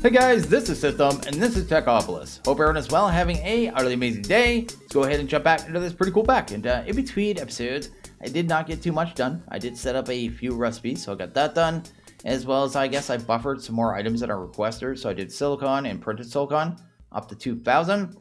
Hey guys, this is System, and this is Techopolis. Hope everyone is well, having a utterly amazing day. Let's go ahead and jump back into this pretty cool pack. And in between episodes, I did not get too much done. I did set up a few recipes, so I got that done. As well as, I guess, I buffered some more items that are requesters. So I did silicon and printed silicon up to 2,000.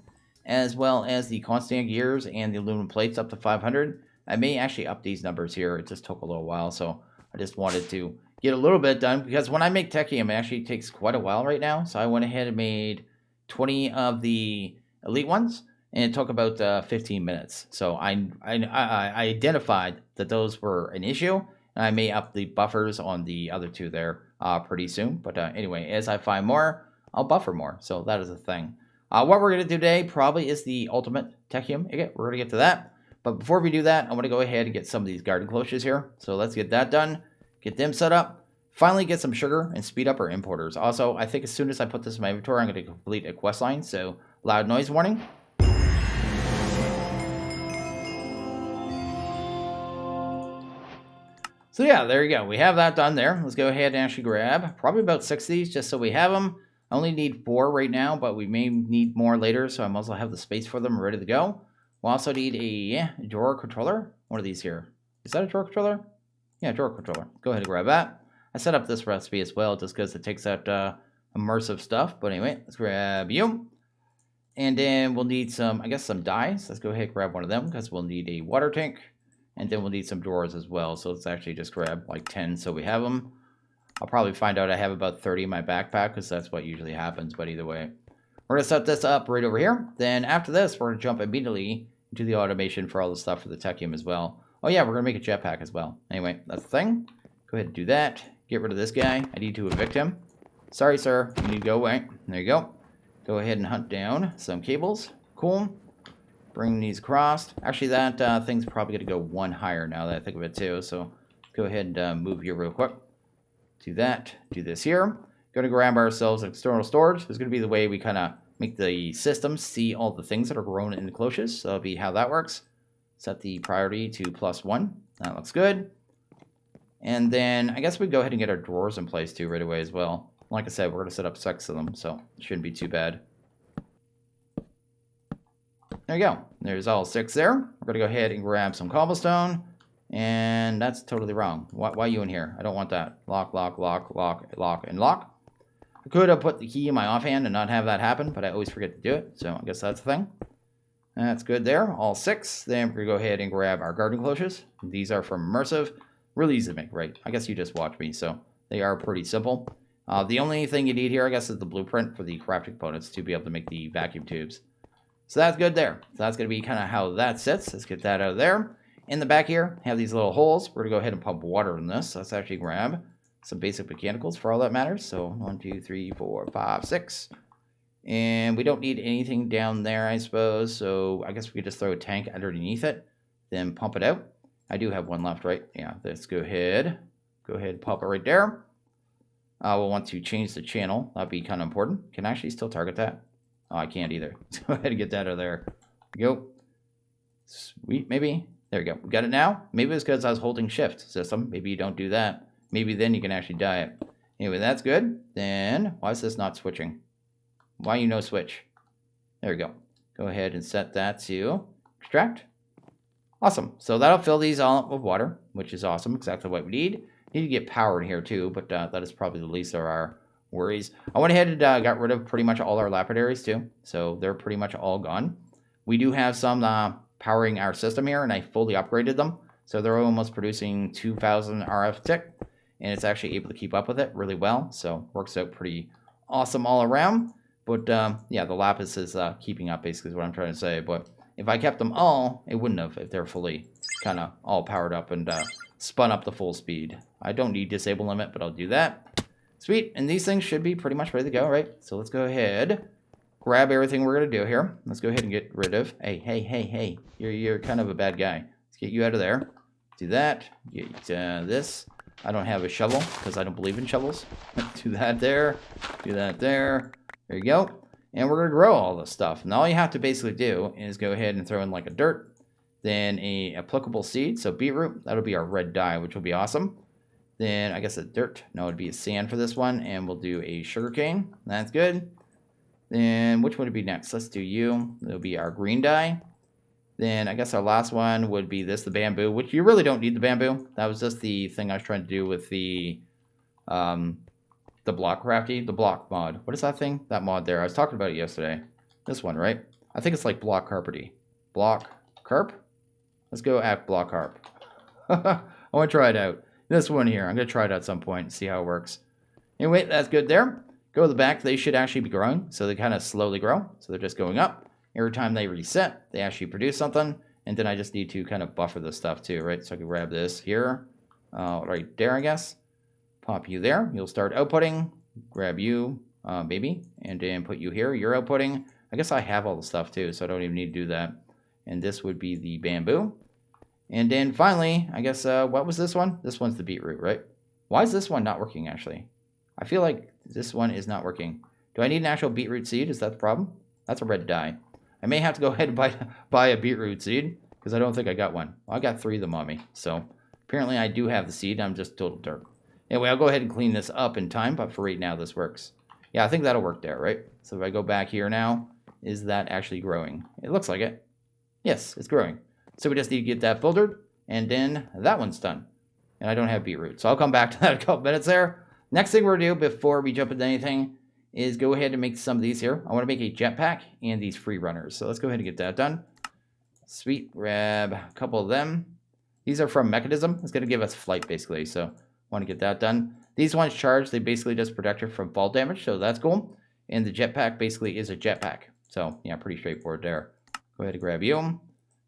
As well as the constant gears and the aluminum plates up to 500. I may actually up these numbers here. It just took a little while, so I just wanted to get a little bit done, because when I make Technium, it actually takes quite a while right now. So I went ahead and made 20 of the elite ones, and it took about 15 minutes. So I identified that those were an issue, and I may up the buffers on the other two there pretty soon. But anyway, as I find more, I'll buffer more. So that is the thing. What we're going to do today probably is the ultimate Techium. Okay, we're going to get to that. But before we do that, I want to go ahead and get some of these garden cloches here. So let's get that done. Get them set up. Finally get some sugar and speed up our importers. Also, I think as soon as I put this in my inventory, I'm going to complete a quest line. So, loud noise warning. So yeah, there you go. We have that done there. Let's go ahead and actually grab probably about 6 of these just so we have them. I only need 4 right now, but we may need more later, so I might as well have the space for them ready to go. We'll also need a drawer controller. One of these here. Is that a drawer controller? Yeah, drawer controller. Go ahead and grab that. I set up this recipe as well just because it takes out immersive stuff. But anyway, let's grab you. And then we'll need some, I guess, some dyes. Let's go ahead and grab one of them because we'll need a water tank. And then we'll need some drawers as well. So let's actually just grab like 10 so we have them. I'll probably find out I have about 30 in my backpack because that's what usually happens. But either way, we're going to set this up right over here. Then after this, we're going to jump immediately into the automation for all the stuff for the Technium as well. Oh yeah, we're going to make a jetpack as well. Anyway, that's the thing. Go ahead and do that. Get rid of this guy. I need to evict him. Sorry, sir. You need to go away. There you go. Go ahead and hunt down some cables. Cool. Bring these across. Actually, that thing's probably going to go one higher now that I think of it too. So go ahead and move here real quick. Do that. Do this here. Going to grab ourselves external storage. This is going to be the way we kind of make the system see all the things that are grown in the cloches. So that'll be how that works. Set the priority to +1. That looks good. And then I guess we go ahead and get our drawers in place too right away as well. Like I said, we're going to set up 6 of them, so it shouldn't be too bad. There you go. There's all 6 there. We're going to go ahead and grab some cobblestone. And that's totally wrong. Why are you in here? I don't want that. Lock, lock, lock, lock, lock, and lock. I could have put the key in my offhand and not have that happen, but I always forget to do it. So I guess that's the thing. That's good there. All 6. Then we're going to go ahead and grab our garden cloches. These are from Immersive. Really easy to make, right? I guess you just watch me, so they are pretty simple. The only thing you need here, I guess, is the blueprint for the crafting components to be able to make the vacuum tubes. So that's good there. So that's going to be kind of how that sits. Let's get that out of there. In the back here, have these little holes. We're going to go ahead and pump water in this. So let's actually grab some basic mechanicals for all that matters. So 1, 2, 3, 4, 5, 6. And we don't need anything down there, I suppose. So I guess we could just throw a tank underneath it, then pump it out. I do have one left, right? Yeah, let's go ahead. Go ahead and pop it right there. We'll want to change the channel. That'd be kind of important. Can I actually still target that? Oh, I can't either. Let's go ahead and get that out of there. Go. Sweet, maybe. There we go. We got it now. Maybe it's because I was holding shift, system. Maybe you don't do that. Maybe then you can actually die it. Anyway, that's good. Then, why is this not switching? Why you no switch? There we go. Go ahead and set that to extract. Awesome. So that'll fill these all up with water, which is awesome. Exactly what we need. Need to get power in here too, but that is probably the least of our worries. I went ahead and got rid of pretty much all our lapidaries too. So they're pretty much all gone. We do have some powering our system here, and I fully upgraded them. So they're almost producing 2,000 RF tick, and it's actually able to keep up with it really well. So works out pretty awesome all around. But yeah, the lapis is keeping up basically is what I'm trying to say. But if I kept them all, it wouldn't have if they're fully kind of all powered up and spun up to full speed. I don't need disable limit, but I'll do that. Sweet, and these things should be pretty much ready to go, right? So let's go ahead, grab everything we're going to do here. Let's go ahead and get rid of, hey, you're kind of a bad guy. Let's get you out of there. Do that, get this. I don't have a shovel because I don't believe in shovels. Do that there, do that there. There you go. And we're going to grow all this stuff. And all you have to basically do is go ahead and throw in like a dirt, then a applicable seed. So beetroot, that'll be our red dye, which will be awesome. Then I guess a dirt. No, it'd be a sand for this one. And we'll do a sugarcane. That's good. Then which would it be next? Let's do you. It'll be our green dye. Then I guess our last one would be this, the bamboo, which you really don't need the bamboo. That was just the thing I was trying to do with the block crafty, the block mod. What is that thing? That mod there. I was talking about it yesterday. This one, right? I think it's like block carpety. Block carp? Let's go at block carp. I want to try it out. This one here. I'm going to try it at some point and see how it works. Anyway, that's good there. Go to the back. They should actually be growing. So they kind of slowly grow. So they're just going up. Every time they reset, they actually produce something. And then I just need to kind of buffer this stuff too, right? So I can grab this here. Right there, I guess. Pop you there. You'll start outputting. Grab you, maybe. And then put you here. You're outputting. I guess I have all the stuff too, so I don't even need to do that. And this would be the bamboo. And then finally, I guess, what was this one? This one's the beetroot, right? Why is this one not working, actually? I feel like this one is not working. Do I need an actual beetroot seed? Is that the problem? That's a red dye. I may have to go ahead and buy a beetroot seed, because I don't think I got one. Well, I got 3 of them on me, so apparently I do have the seed. I'm just total dirt. Anyway, I'll go ahead and clean this up in time, but for right now, this works. Yeah, I think that'll work there, right? So if I go back here now, is that actually growing? It looks like it. Yes, it's growing. So we just need to get that filtered, and then that one's done. And I don't have beetroot, so I'll come back to that in a couple minutes there. Next thing we're going to do before we jump into anything is go ahead and make some of these here. I want to make a jetpack and these free runners. So let's go ahead and get that done. Sweet. Grab a couple of them. These are from Mekanism. It's going to give us flight, basically. So I want to get that done. These ones charge. They basically just protect her from fall damage. So that's cool. And the jetpack basically is a jetpack. So, yeah, pretty straightforward there. Go ahead and grab you. I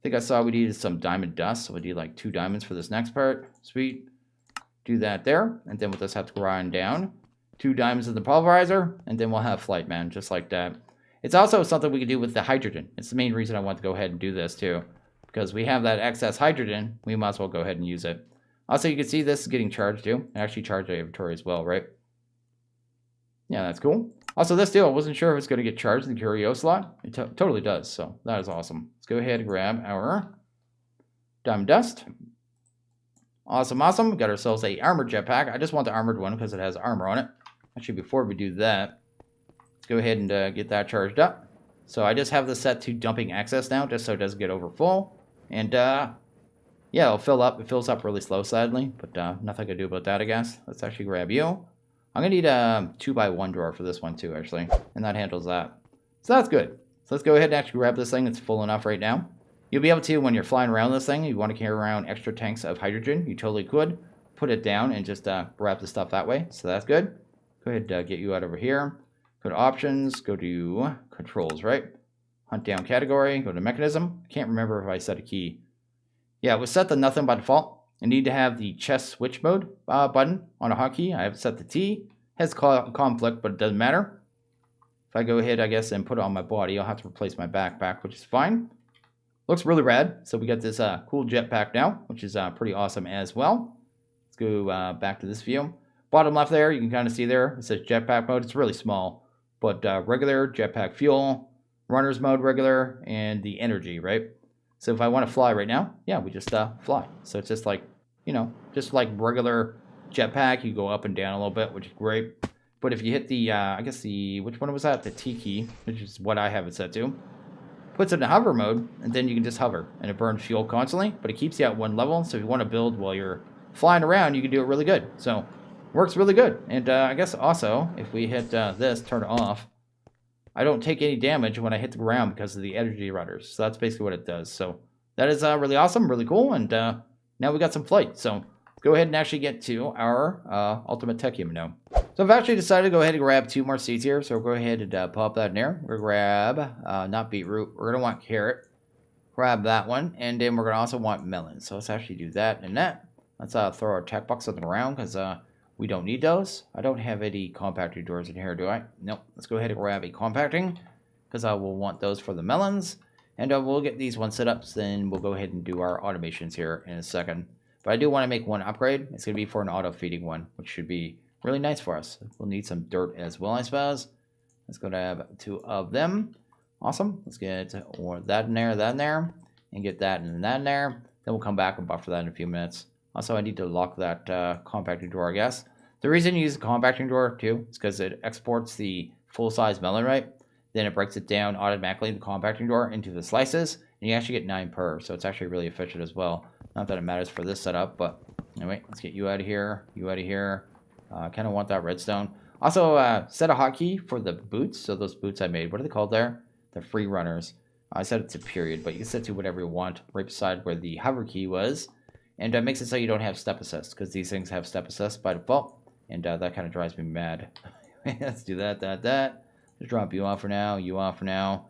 think I saw we needed some diamond dust. So we need like 2 diamonds for this next part. Sweet. Do that there. And then we'll just have to grind down 2 diamonds in the pulverizer, and then we'll have flight, man, just like that. It's also something we can do with the hydrogen. It's the main reason I want to go ahead and do this too, because we have that excess hydrogen. We might as well go ahead and use it. Also, you can see this is getting charged too. I actually charged our inventory as well, right? Yeah, that's cool. Also, this deal, I wasn't sure if it's going to get charged in the curio slot. It totally does, so that is awesome. Let's go ahead and grab our diamond dust. Awesome, awesome. We got ourselves a armored jetpack. I just want the armored one because it has armor on it. Actually, before we do that, let's go ahead and get that charged up. So I just have this set to dumping access now, just so it doesn't get over full. And yeah, it'll fill up. It fills up really slow, sadly, but nothing I can do about that, I guess. Let's actually grab you. I'm going to need a 2x1 drawer for this one too, actually, and that handles that. So that's good. So let's go ahead and actually grab this thing. It's full enough right now. You'll be able to, when you're flying around this thing, you want to carry around extra tanks of hydrogen. You totally could put it down and just grab the stuff that way. So that's good. Go ahead and get you out over here. Go to options, go to controls, right? Hunt down category, go to mechanism. Can't remember if I set a key. Yeah, it was set to nothing by default. I need to have the chest switch mode button on a hotkey. I have set the T. Has conflict, but it doesn't matter. If I go ahead, I guess, and put it on my body, I'll have to replace my backpack, which is fine. Looks really rad. So we got this cool jetpack now, which is pretty awesome as well. Let's go back to this view. Bottom left there, you can kind of see there, it says jetpack mode. It's really small, but regular, jetpack fuel, runner's mode regular, and the energy, right? So if I want to fly right now, yeah, we just fly. So it's just like, you know, just like regular jetpack. You go up and down a little bit, which is great. But if you hit the, I guess which one was that? The T key, which is what I have it set to. Puts it in hover mode, and then you can just hover, and it burns fuel constantly, but it keeps you at 1 level. So if you want to build while you're flying around, you can do it really good. So works really good. And I guess also, if we hit this, turn it off, I don't take any damage when I hit the ground because of the energy runners. So that's basically what it does. So that is really awesome, really cool. And now we got some flight. So go ahead and actually get to our ultimate techium now. So I've actually decided to go ahead and grab 2 more seeds here. So we'll go ahead and pop that in there. We're going to grab, not beetroot, we're going to want carrot. Grab that one. And then we're going to also want melon. So let's actually do that and that. Let's throw our tech box something around because we don't need those. I don't have any compactor doors in here, do I? Nope. Let's go ahead and grab a compacting because I will want those for the melons. And we'll get these ones set up. Then we'll go ahead and do our automations here in a second. But I do want to make one upgrade. It's going to be for an auto-feeding one, which should be really nice for us. We'll need some dirt as well, I suppose. Let's go to have 2 of them. Awesome. Let's get that in there, and get that and that in there. Then we'll come back and buffer that in a few minutes. Also, I need to lock that compacting door, I guess. The reason you use the compacting door, too, is because it exports the full-size melon, right? Then it breaks it down automatically, the compacting door, into the slices, and you actually get 9 per, so it's actually really efficient as well. Not that it matters for this setup, but anyway, let's get you out of here, you out of here. I kind of want that redstone. Also, set a hotkey for the boots, so those boots I made, what are they called there? The free runners. I set it to period, but you can set to whatever you want, right beside where the hover key was. And that makes it so you don't have step assist, because these things have step assist by default, and that kind of drives me mad. Let's do that. Just drop you off for now, you off for now.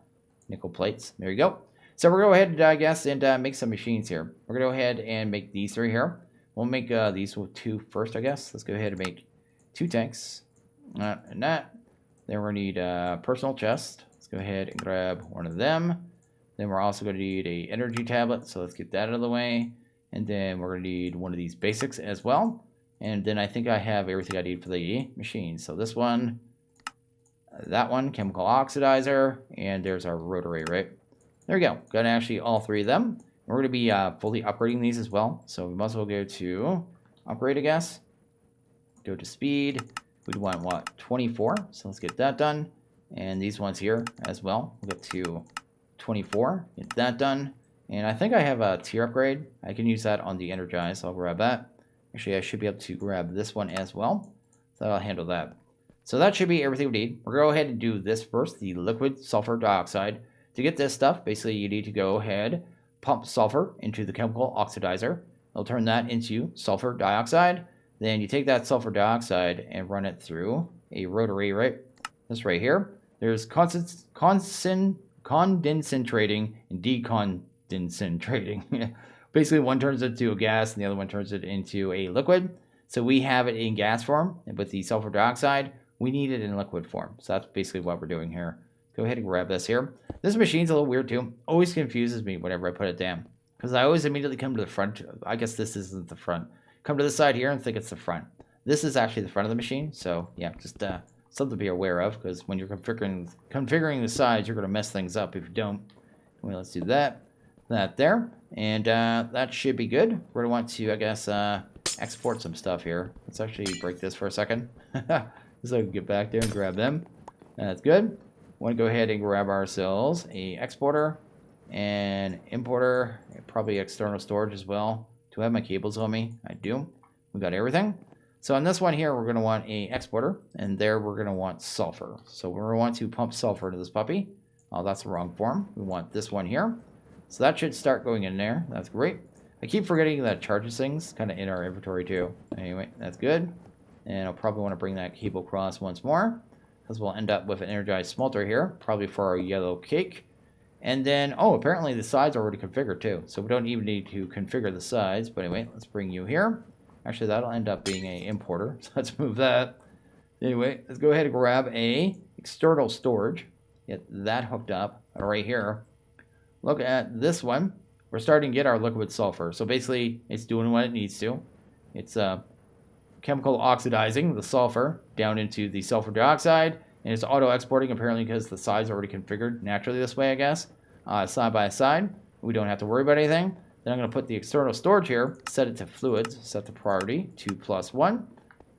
Nickel plates, there you go. So we're going to go ahead, I guess, and make some machines here. We're going to go ahead and make these 3 here. We'll make these 2 first, I guess. Let's go ahead and make 2 tanks, and that. Then we're going to need a personal chest. Let's go ahead and grab one of them. Then we're also going to need a energy tablet, so let's get that out of the way. And then we're going to need one of these basics as well. And then I think I have everything I need for the machine. So this one, that one, chemical oxidizer, and there's our rotary, right? There we go. Got actually all 3 of them. We're going to be fully upgrading these as well. So we might as well go to upgrade, I guess. Go to speed. We'd want, what, 24? So let's get that done. And these ones here as well. We'll get to 24. Get that done. And I think I have a tier upgrade. I can use that on the Energize, so I'll grab that. Actually, I should be able to grab this one as well. So I'll handle that. So that should be everything we need. We're going to go ahead and do this first, the liquid sulfur dioxide. To get this stuff, basically you need to go ahead, pump sulfur into the chemical oxidizer. It'll turn that into sulfur dioxide. Then you take that sulfur dioxide and run it through a rotary, right? This right here. There's condensating and decondensating. Basically, one turns it into a gas and the other one turns it into a liquid. So we have it in gas form, and with the sulfur dioxide, we need it in liquid form. So that's basically what we're doing here. Go ahead and grab this here. This machine's a little weird too. Always confuses me whenever I put it down, because I always immediately come to the front. I guess this isn't the front. Come to the side here and think it's the front. This is actually the front of the machine. So yeah, just something to be aware of, because when you're configuring the sides, you're going to mess things up if you don't. Well, let's do that. That there. And that should be good. We're going to want to, I guess, export some stuff here. Let's actually break this for a second. So I can get back there and grab them. That's good. Want to go ahead and grab ourselves a exporter and importer, probably external storage as well. Do I have my cables on me? I do. We got everything. So on this one here, we're going to want a exporter, and there we're going to want sulfur. So we're going to want to pump sulfur into this puppy. Oh, that's the wrong form. We want this one here. So that should start going in there. That's great. I keep forgetting that charges things kind of in our inventory too. Anyway, that's good. And I'll probably want to bring that cable across once more, because we'll end up with an energized smelter here, probably for our yellow cake. And then, oh, apparently the sides are already configured too. So we don't even need to configure the sides. But anyway, let's bring you here. Actually, that'll end up being an importer. So let's move that. Anyway, let's go ahead and grab a external storage. Get that hooked up right here. Look at this one. We're starting to get our liquid sulfur. So basically, it's doing what it needs to. It's chemical oxidizing the sulfur down into the sulfur dioxide. And it's auto-exporting, apparently, because the sides are already configured naturally this way, I guess. Side by side. We don't have to worry about anything. Then I'm going to put the external storage here, set it to fluids, set the priority to +1.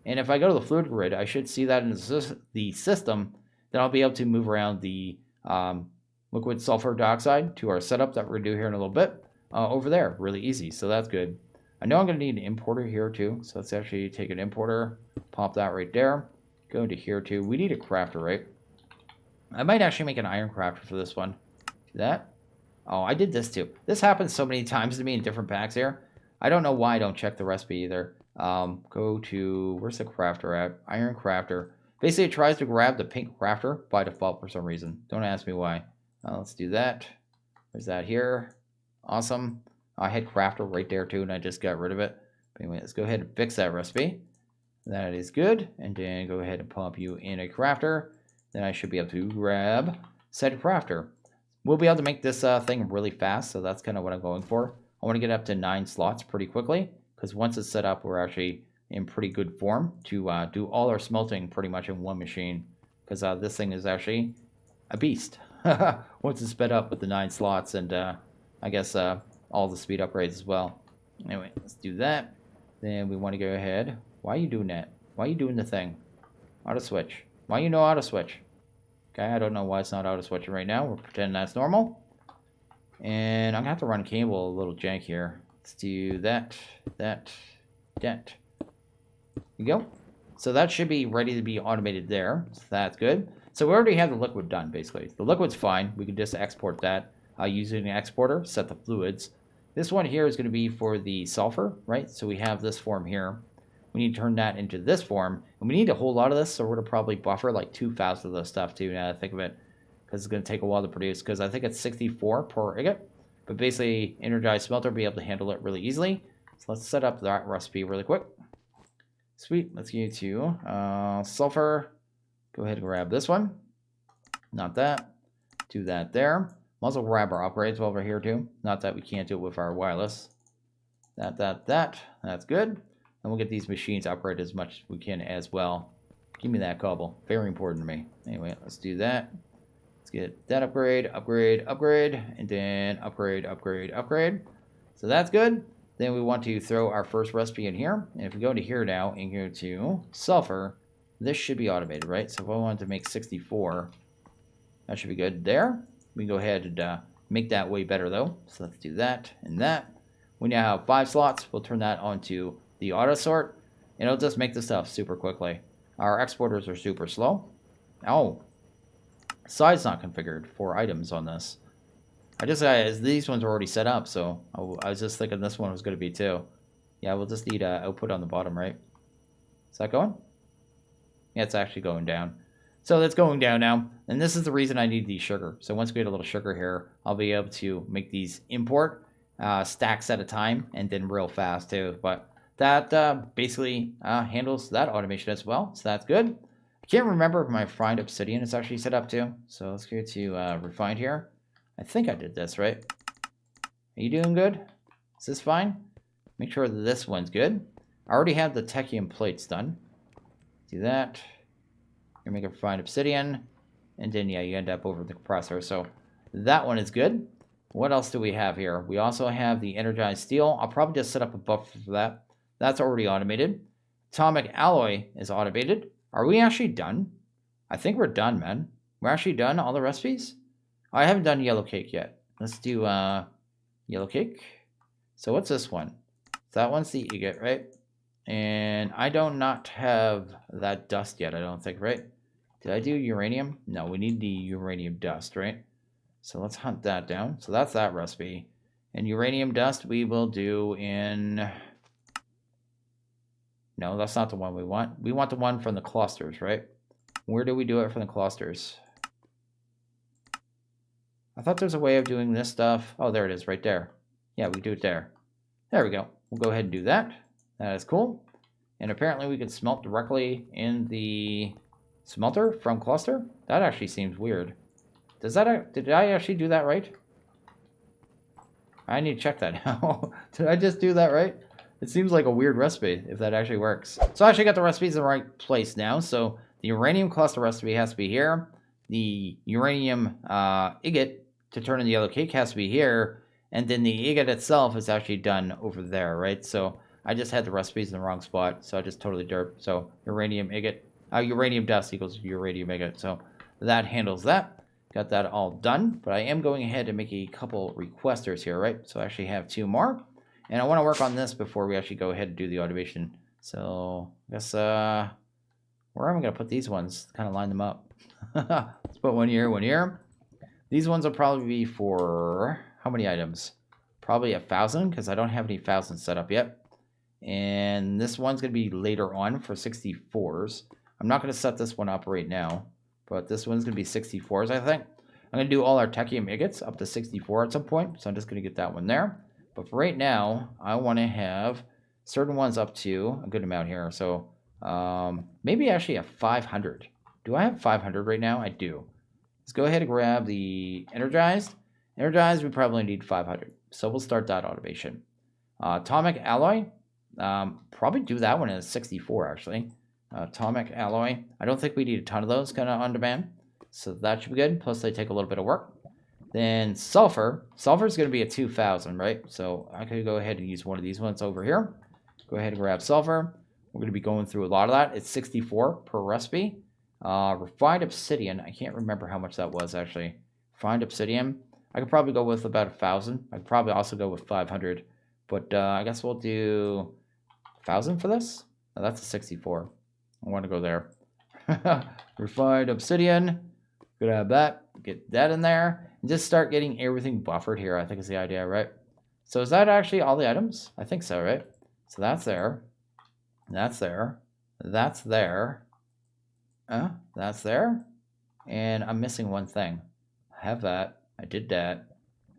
And if I go to the fluid grid, I should see that in the system. Then I'll be able to move around the liquid sulfur dioxide to our setup that we're going to do here in a little bit over there. Really easy, so that's good. I know I'm going to need an importer here too, so let's actually take an importer, pop that right there. Go into here too. We need a crafter, right? I might actually make an iron crafter for this one. See that? Oh, I did this too. This happens so many times to me in different packs here. I don't know why I don't check the recipe either. Go to, where's the crafter at? Iron crafter. Basically, it tries to grab the pink crafter by default for some reason. Don't ask me why. Let's do that. There's that here. Awesome. I had crafter right there too, and I just got rid of it. But anyway, let's go ahead and fix that recipe. That is good. And then go ahead and pump you in a crafter. Then I should be able to grab said crafter. We'll be able to make this thing really fast, so that's kind of what I'm going for. I want to get up to 9 slots pretty quickly, because once it's set up, we're actually in pretty good form to do all our smelting pretty much in one machine, because this thing is actually a beast. Once it's sped up with the 9 slots and I guess all the speed upgrades as well. Anyway, let's do that. Then we want to go ahead. Why are you doing that? Why are you doing the thing? Auto switch. Why you no auto switch? Okay, I don't know why it's not auto switching right now. We're pretending that's normal. And I'm gonna have to run cable a little jank here. Let's do that. There you go. So that should be ready to be automated there. So that's good. So we already have the liquid done, basically. The liquid's fine. We can just export that using an exporter, set the fluids. This one here is going to be for the sulfur, right? So we have this form here. We need to turn that into this form. And we need a whole lot of this, so we're going to probably buffer like 2,000 of this stuff too, now that I think of it. Because it's going to take a while to produce, because I think it's 64 per ingot. But basically, Energized Smelter will be able to handle it really easily. So let's set up that recipe really quick. Sweet, let's get to sulfur. Go ahead and grab this one. Not that. Do that there. We'll also grab our upgrades while we're here too. Not that we can't do it with our wireless. That's good. And we'll get these machines upgraded as much as we can as well. Give me that cobble. Very important to me. Anyway, let's do that. Let's get that upgrade, and then upgrade. So that's good. Then we want to throw our first recipe in here. And if we go into here now and go to sulfur, this should be automated, right? So if I wanted to make 64, that should be good there. We can go ahead and make that way better though. So let's do that and that. We now have 5 slots. We'll turn that onto the auto sort. And it'll just make the stuff super quickly. Our exporters are super slow. Oh, size not configured for items on this. These ones are already set up, so I was just thinking this one was going to be too. Yeah, we'll just need output on the bottom, right? Is that going? Yeah, it's actually going down. So that's going down now. And this is the reason I need the sugar. So once we get a little sugar here, I'll be able to make these import stacks at a time and then real fast too. But that basically handles that automation as well. So that's good. I can't remember if my refined obsidian is actually set up too. So let's go to refined here. I think I did this, right? Are you doing good? Is this fine? Make sure that this one's good. I already have the techium plates done. Do that. You make a refined obsidian. And then, yeah, you end up over the compressor. So that one is good. What else do we have here? We also have the energized steel. I'll probably just set up a buffer for that. That's already automated. Atomic alloy is automated. Are we actually done? I think we're done, man. We're actually done all the recipes? I haven't done yellow cake yet. Let's do yellow cake. So what's this one? That one's the ingot, right? And I do not have that dust yet, I don't think, right? Did I do uranium? No, we need the uranium dust, right? So let's hunt that down. So that's that recipe. And uranium dust we will do in... No, that's not the one we want. We want the one from the clusters, right? Where do we do it from the clusters? I thought there's a way of doing this stuff. Oh, there it is, right there. Yeah, we do it there. There we go. We'll go ahead and do that. That is cool. And apparently we can smelt directly in the smelter from cluster. That actually seems weird. Did I actually do that right? I need to check that now. Did I just do that right? It seems like a weird recipe if that actually works. So I actually got the recipes in the right place now. So the uranium cluster recipe has to be here. The uranium ingot to turn in the yellow cake has to be here. And then the ingot itself is actually done over there, right? So I just had the recipes in the wrong spot. So I just totally derped. So uranium ingot, uranium dust equals uranium ingot. So that handles that. Got that all done. But I am going ahead and make a couple requesters here, right? So I actually have 2 more. And I want to work on this before we actually go ahead and do the automation. So I guess, where am I going to put these ones? Kind of line them up. Let's put one here, one here. These ones will probably be for how many items? Probably 1,000 because I don't have any 1,000 set up yet. And this one's going to be later on for 64s. I'm not going to set this one up right now, but this one's going to be 64s, I think. I'm going to do all our Technium ingots up to 64 at some point, so I'm just going to get that one there. But for right now, I want to have certain ones up to a good amount here. So maybe actually a 500. Do I have 500 right now? I do. Let's go ahead and grab the energized. Energized, we probably need 500. So we'll start that automation. Atomic alloy, probably do that one at 64 actually. Atomic alloy, I don't think we need a ton of those kind of on demand. So that should be good. Plus they take a little bit of work. Then sulfur. Sulfur is going to be a 2,000, right? So I could go ahead and use one of these ones over here. Go ahead and grab sulfur. We're going to be going through a lot of that. It's 64 per recipe. Refined obsidian. I can't remember how much that was actually. Refined obsidian. I could probably go with about 1,000. I could probably also go with 500. But I guess we'll do 1,000 for this. Oh, that's a 64. I want to go there. Refined obsidian. Grab that. Get that in there. And just start getting everything buffered here, I think is the idea, right? So is that actually all the items? I think so, right? So that's there. That's there. That's there. That's there. And I'm missing one thing. I have that. I did that.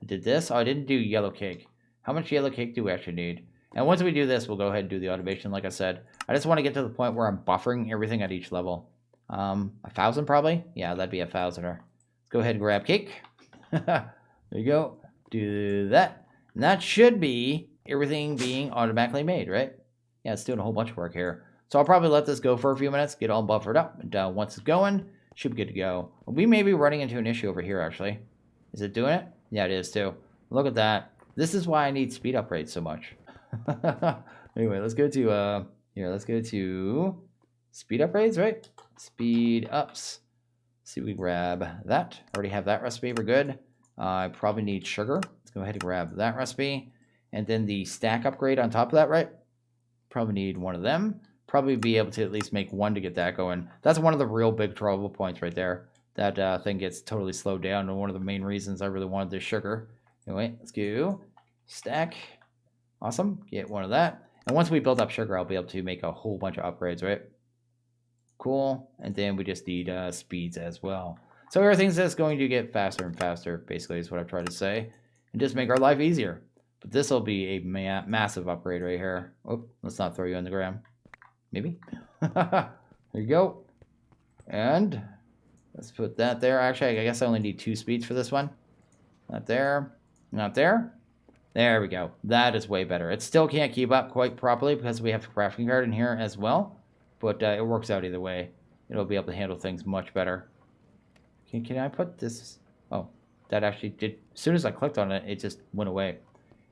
I did this. Oh, I didn't do yellow cake. How much yellow cake do we actually need? And once we do this, we'll go ahead and do the automation, like I said. I just want to get to the point where I'm buffering everything at each level. 1,000 probably? Yeah, that'd be 1,000er. Let's go ahead and grab cake. There you go. Do that. And that should be everything being automatically made, right? Yeah, it's doing a whole bunch of work here. So I'll probably let this go for a few minutes, get all buffered up. And once it's going, should be good to go. We may be running into an issue over here, actually. Is it doing it? Yeah, it is too. Look at that. This is why I need speed upgrades so much. Anyway, let's go to, let's go to speed upgrades, right? Speed ups. See if we grab that. Already have that recipe. We're good. I probably need sugar. Let's go ahead and grab that recipe. And then the stack upgrade on top of that, right? Probably need one of them. Probably be able to at least make one to get that going. That's one of the real big trouble points right there. That thing gets totally slowed down. And one of the main reasons I really wanted this sugar. Anyway, let's go. Stack. Awesome. Get one of that. And once we build up sugar, I'll be able to make a whole bunch of upgrades, right? Cool. And then we just need speeds as well. So everything's just going to get faster and faster, basically, is what I'm trying to say. And just make our life easier. But this will be a massive upgrade right here. Oh, let's not throw you on the ground. Maybe. There you go. And let's put that there. Actually, I guess I only need 2 speeds for this one. Not there. Not there. There we go. That is way better. It still can't keep up quite properly because we have the crafting card in here as well. But it works out either way. It'll be able to handle things much better. Can I put this? Oh, that actually did. As soon as I clicked on it, it just went away.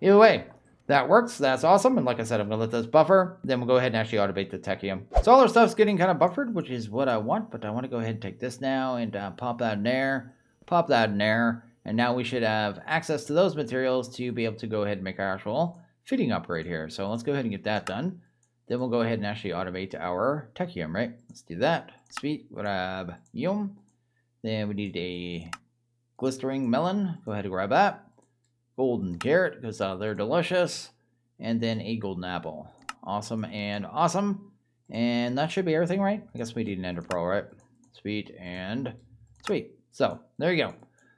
Either way, that works. That's awesome. And like I said, I'm going to let this buffer. Then we'll go ahead and actually automate the techium. So all our stuff's getting kind of buffered, which is what I want. But I want to go ahead and take this now and pop that in there. Pop that in there. And now we should have access to those materials to be able to go ahead and make our actual feeding upgrade here. So let's go ahead and get that done. Then we'll go ahead and actually automate our techium, right? Let's do that. Sweet. Grab yum. Then we need a glistering melon. Go ahead and grab that. Golden carrot, because they're delicious. And then a golden apple. Awesome and awesome. And that should be everything, right? I guess we need an ender pearl, right? Sweet and sweet. So, there you go.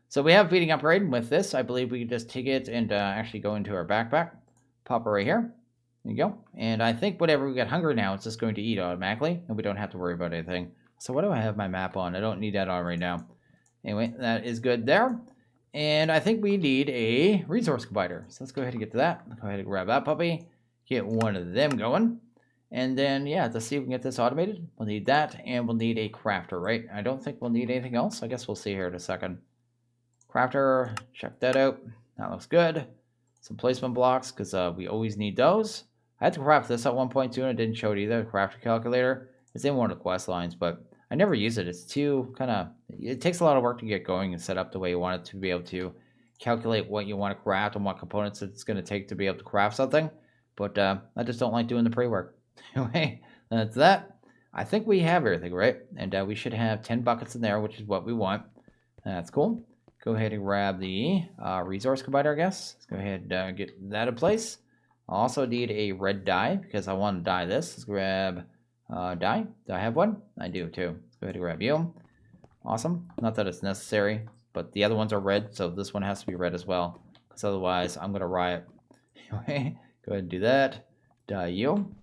So we have feeding upgrade with this. I believe we can just take it and actually go into our backpack. Pop it right here. There you go. And I think whenever we get hungry now, it's just going to eat automatically. And we don't have to worry about anything. So what do I have my map on? I don't need that on right now. Anyway, that is good there. And I think we need a resource combiner. So let's go ahead and get to that. Go ahead and grab that puppy. Get one of them going. And then, yeah, let's see if we can get this automated. We'll need that. And we'll need a crafter, right? I don't think we'll need anything else. I guess we'll see here in a second. Crafter, check that out. That looks good. Some placement blocks, because we always need those. I had to craft this at one point too, and it didn't show it either. The crafter calculator. It's in one of the quest lines, but I never use it. It's too it takes a lot of work to get going and set up the way you want it to be able to calculate what you want to craft and what components it's going to take to be able to craft something. But I just don't like doing the pre-work. Anyway, that's that. I think we have everything, right? And we should have 10 buckets in there, which is what we want. That's cool. Go ahead and grab the resource combiner, I guess. Let's go ahead and get that in place. I also need a red dye because I want to dye this. Let's grab dye. Do I have one? I do too. Let's go ahead and grab you. Awesome. Not that it's necessary, but the other ones are red, so this one has to be red as well. Because otherwise, I'm going to riot. Anyway, go ahead and do that. Dye you.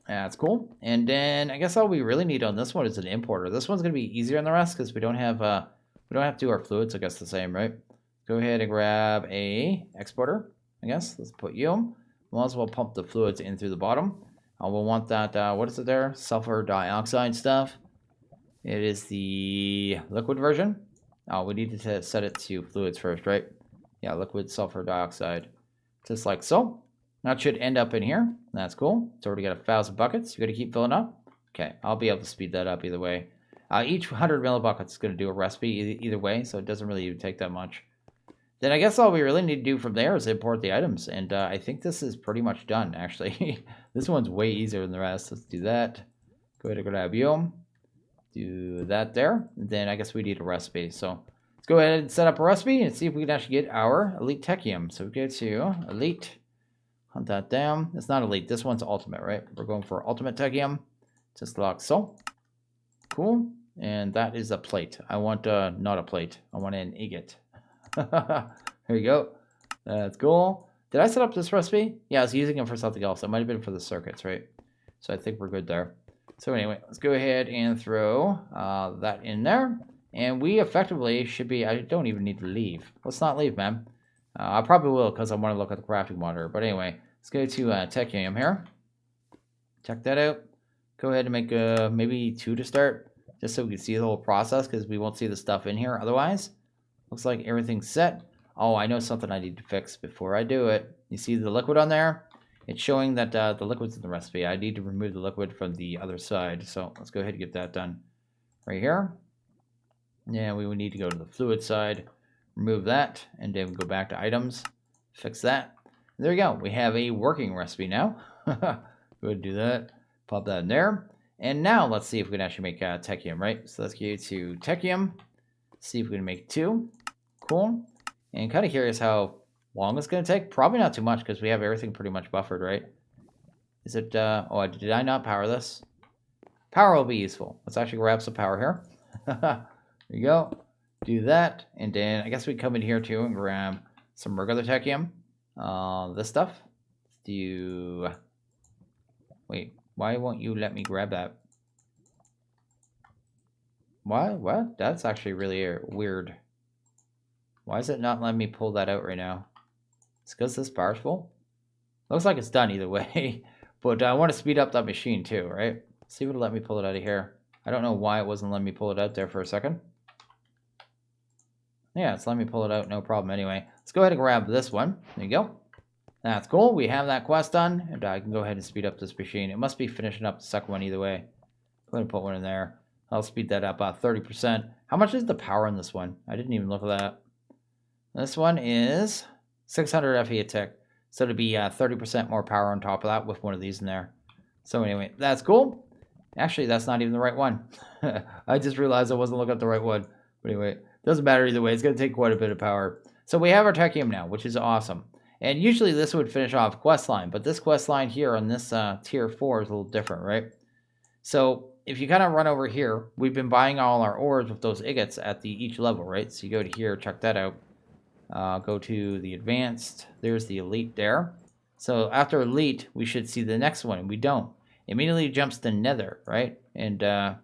That's cool. And then I guess all we really need on this one is an importer. This one's going to be easier than the rest because we don't have to do our fluids, I guess, the same, right? Go ahead and grab a exporter, I guess. Let's put you. We'll as well pump the fluids in through the bottom. We'll want that, what is it there? Sulfur dioxide stuff. It is the liquid version. We need to set it to fluids first, right? Yeah, liquid sulfur dioxide. Just like so. That should end up in here. That's cool. It's already got 1,000 buckets. You got to keep filling up. Okay, I'll be able to speed that up either way. Each 100 millibuckets is going to do a recipe either way, so it doesn't really even take that much. Then I guess all we really need to do from there is import the items, and I think this is pretty much done, actually. This one's way easier than the rest. Let's do that. Go ahead and grab you. Do that there. And then I guess we need a recipe, so let's go ahead and set up a recipe and see if we can actually get our elite techium. So we go to elite, hunt that down. It's not elite. This one's ultimate, right? We're going for ultimate techium, just like so. Cool. And that is a plate. I want not a plate. I want an ingot. There you go. That's cool. Did I set up this recipe? Yeah, I was using it for something else. It might have been for the circuits, right? So I think we're good there. So anyway, let's go ahead and throw that in there. And we effectively should be... I don't even need to leave. Let's not leave, man. I probably will because I want to look at the crafting monitor. But anyway, let's go to Technium here. Check that out. Go ahead and make maybe 2 to start, just so we can see the whole process, because we won't see the stuff in here otherwise. Looks like everything's set. Oh, I know something I need to fix before I do it. You see the liquid on there? It's showing that the liquid's in the recipe. I need to remove the liquid from the other side. So let's go ahead and get that done right here. Yeah, we would need to go to the fluid side, remove that, and then go back to items, fix that. There we go. We have a working recipe now. Go ahead and do that. Pop that in there. And now let's see if we can actually make techium, right? So let's go to techium. See if we can make 2. Cool. And kind of curious how long it's going to take. Probably not too much because we have everything pretty much buffered, right? Is it... oh, did I not power this? Power will be useful. Let's actually grab some power here. There you go. Do that. And then I guess we come in here too and grab some regular techium. This stuff. Let's do... Wait, why won't you let me grab that? What? That's actually really weird. Why is it not letting me pull that out right now? It's because this bar's full? Looks like it's done either way. But I want to speed up that machine too, right? See if it'll let me pull it out of here. I don't know why it wasn't letting me pull it out there for a second. Yeah, it's letting me pull it out, no problem anyway. Let's go ahead and grab this one. There you go. That's cool. We have that quest done. And I can go ahead and speed up this machine. It must be finishing up the second one either way. Go ahead and put one in there. I'll speed that up 30%. How much is the power on this one? I didn't even look at that. This one is 600 FE a tick. So it'll be 30% more power on top of that with one of these in there. So anyway, that's cool. Actually, that's not even the right one. I just realized I wasn't looking at the right one. But anyway, doesn't matter either way. It's going to take quite a bit of power. So we have our techium now, which is awesome. And usually this would finish off quest line. But this quest line here on this tier 4 is a little different, right? So if you kind of run over here, we've been buying all our ores with those ingots at each level, right? So you go to here, check that out. Go to the advanced. There's the elite there. So after elite, we should see the next one. We don't. Immediately jumps to nether, right? And the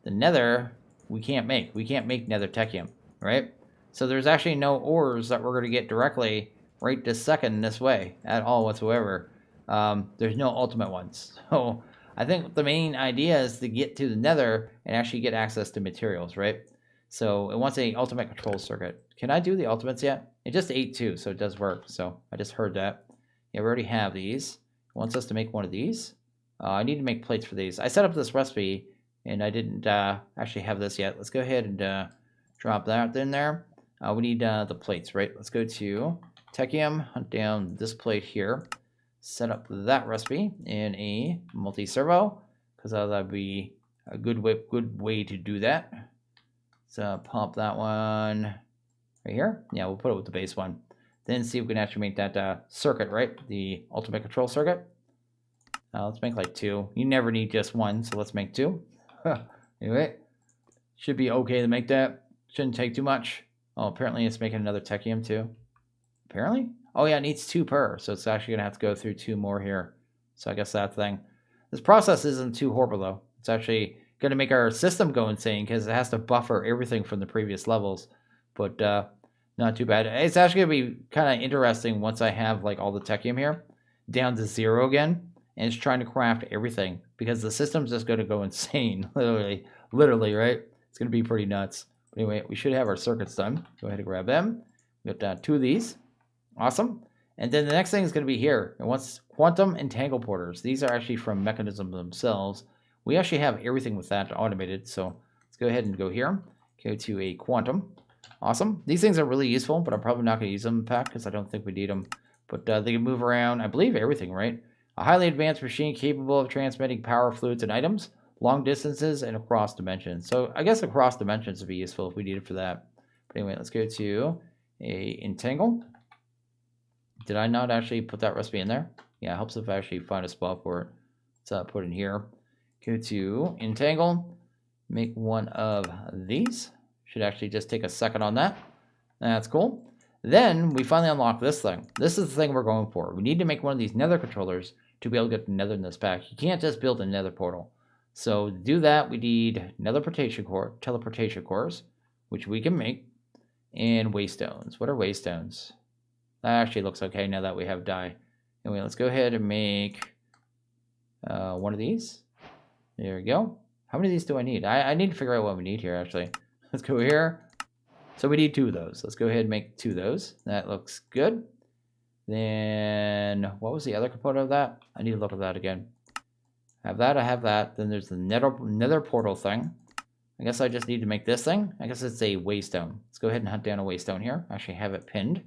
nether, we can't make. We can't make nether techium, right? So there's actually no ores that we're going to get directly right this second this way at all whatsoever. There's no ultimate ones. So I think the main idea is to get to the nether and actually get access to materials, right? So it wants a ultimate control circuit. Can I do the ultimates yet? It just ate 2, so it does work. So I just heard that. Yeah, we already have these. It wants us to make one of these. I need to make plates for these. I set up this recipe, and I didn't actually have this yet. Let's go ahead and drop that in there. We need the plates, right? Let's go to Technium, hunt down this plate here. Set up that recipe in a multi-servo, because that would be a good way to do that. So pop that one right here. Yeah, we'll put it with the base one. Then see if we can actually make that circuit, right? The ultimate control circuit. Let's make like 2. You never need just 1, so let's make 2. Anyway, should be okay to make that. Shouldn't take too much. Oh, apparently it's making another techium too. Apparently? Oh yeah, it needs 2 per, so it's actually gonna have to go through 2 more here. So I guess that thing. This process isn't too horrible though. It's actually gonna make our system go insane because it has to buffer everything from the previous levels. But not too bad. It's actually gonna be kind of interesting once I have like all the techium here down to 0 again. And it's trying to craft everything because the system's just going to go insane, literally, right? It's going to be pretty nuts. But anyway, we should have our circuits done. Go ahead and grab them. We got 2 of these. Awesome. And then the next thing is going to be here. And what's quantum entangle porters? These are actually from Mekanism themselves. We actually have everything with that automated. So let's go ahead and go here. Go to a quantum. Awesome. These things are really useful, but I'm probably not going to use them in the pack because I don't think we need them. But they can move around, I believe, everything, right? A highly advanced machine capable of transmitting power, fluids, and items, long distances, and across dimensions. So I guess across dimensions would be useful if we need it for that. But anyway, let's go to a entangle. Did I not actually put that recipe in there? Yeah, it helps if I actually find a spot for it. Let's put it in here. Go to entangle. Make one of these. Should actually just take a second on that. That's cool. Then we finally unlock this thing. This is the thing we're going for. We need to make one of these nether controllers to be able to get the nether in this pack. You can't just build a nether portal. So to do that, we need teleportation cores, which we can make, and waystones. What are waystones? That actually looks okay now that we have dye. Anyway, let's go ahead and make one of these. There we go. How many of these do I need? I need to figure out what we need here, actually. Let's go here. So we need 2 of those. Let's go ahead and make 2 of those. That looks good. Then, what was the other component of that? I need to look at that again. I have that. Then there's the nether portal thing. I guess I just need to make this thing. I guess it's a waystone. Let's go ahead and hunt down a waystone here. Actually have it pinned.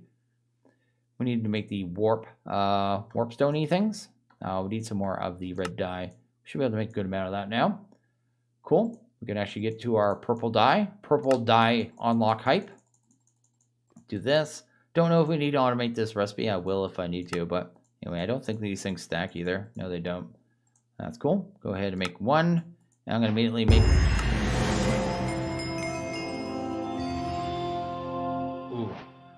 We need to make the warp stone-y things. We need some more of the red dye. We should be able to make a good amount of that now. Cool. We can actually get to our purple dye. Purple dye unlock hype. Do this. Don't know if we need to automate this recipe. I will if I need to, but anyway, I don't think these things stack either. No, they don't. That's cool. Go ahead and make one. Now I'm going to immediately make... Ooh.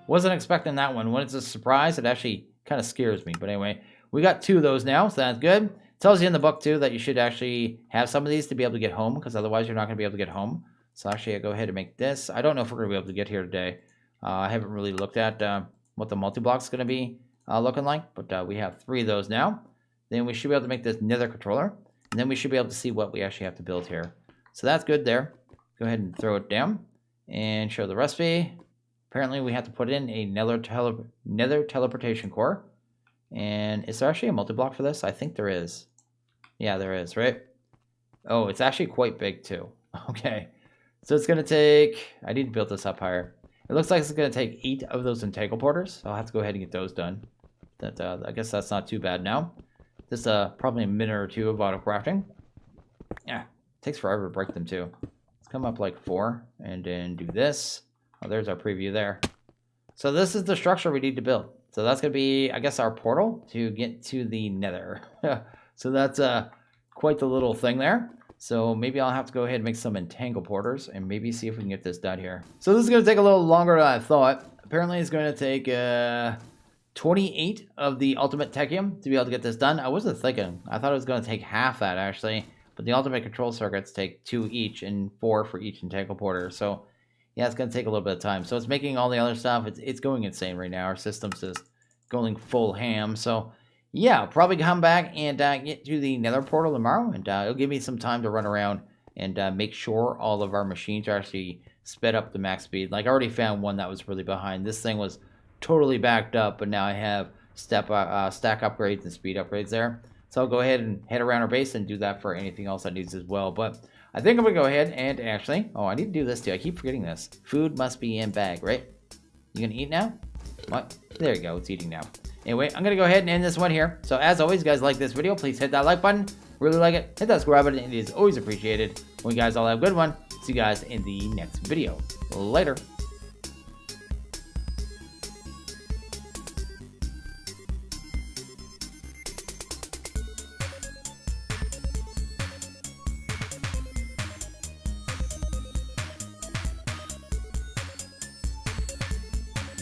Wasn't expecting that one. When it's a surprise, it actually kind of scares me. But anyway, we got 2 of those now, so that's good. It tells you in the book, too, that you should actually have some of these to be able to get home, because otherwise you're not going to be able to get home. So actually, I'll go ahead and make this. I don't know if we're going to be able to get here today. I haven't really looked at what the multi-block is going to be looking like, but we have 3 of those now. Then we should be able to make this nether controller, and then we should be able to see what we actually have to build here. So that's good there. Go ahead and throw it down and show the recipe. Apparently, we have to put in a nether teleportation core. And is there actually a multi-block for this? I think there is. Yeah, there is, right? Oh, it's actually quite big, too. Okay. So it's going to take... I need to build this up higher. It looks like it's going to take 8 of those entangle porters. So I'll have to go ahead and get those done. I guess that's not too bad now. This probably a minute or 2 of auto crafting. Yeah, it takes forever to break them, too. Let's come up like 4 and then do this. Oh, there's our preview there. So this is the structure we need to build. So that's going to be, I guess, our portal to get to the nether. So that's quite the little thing there. So maybe I'll have to go ahead and make some entangle porters and maybe see if we can get this done here. So this is going to take a little longer than I thought. Apparently it's going to take 28 of the ultimate techium to be able to get this done. I wasn't thinking. I thought it was going to take half that, actually. But the ultimate control circuits take 2 each and 4 for each entangle porter. So yeah, it's going to take a little bit of time. So it's making all the other stuff. It's going insane right now. Our system's just going full ham. So yeah, I'll probably come back and get to the nether portal tomorrow. And it'll give me some time to run around and make sure all of our machines are actually sped up to max speed. Like I already found one that was really behind. This thing was totally backed up, but now I have stack upgrades and speed upgrades there. So I'll go ahead and head around our base and do that for anything else that needs as well. But I think I'm going to go ahead and actually... Oh, I need to do this too. I keep forgetting this. Food must be in bag, right? You going to eat now? What? There you go. It's eating now. Anyway, I'm going to go ahead and end this one here. So as always, guys, like this video, please hit that like button. Really like it. Hit that subscribe button. It is always appreciated. Well, you guys all have a good one. See you guys in the next video. Later.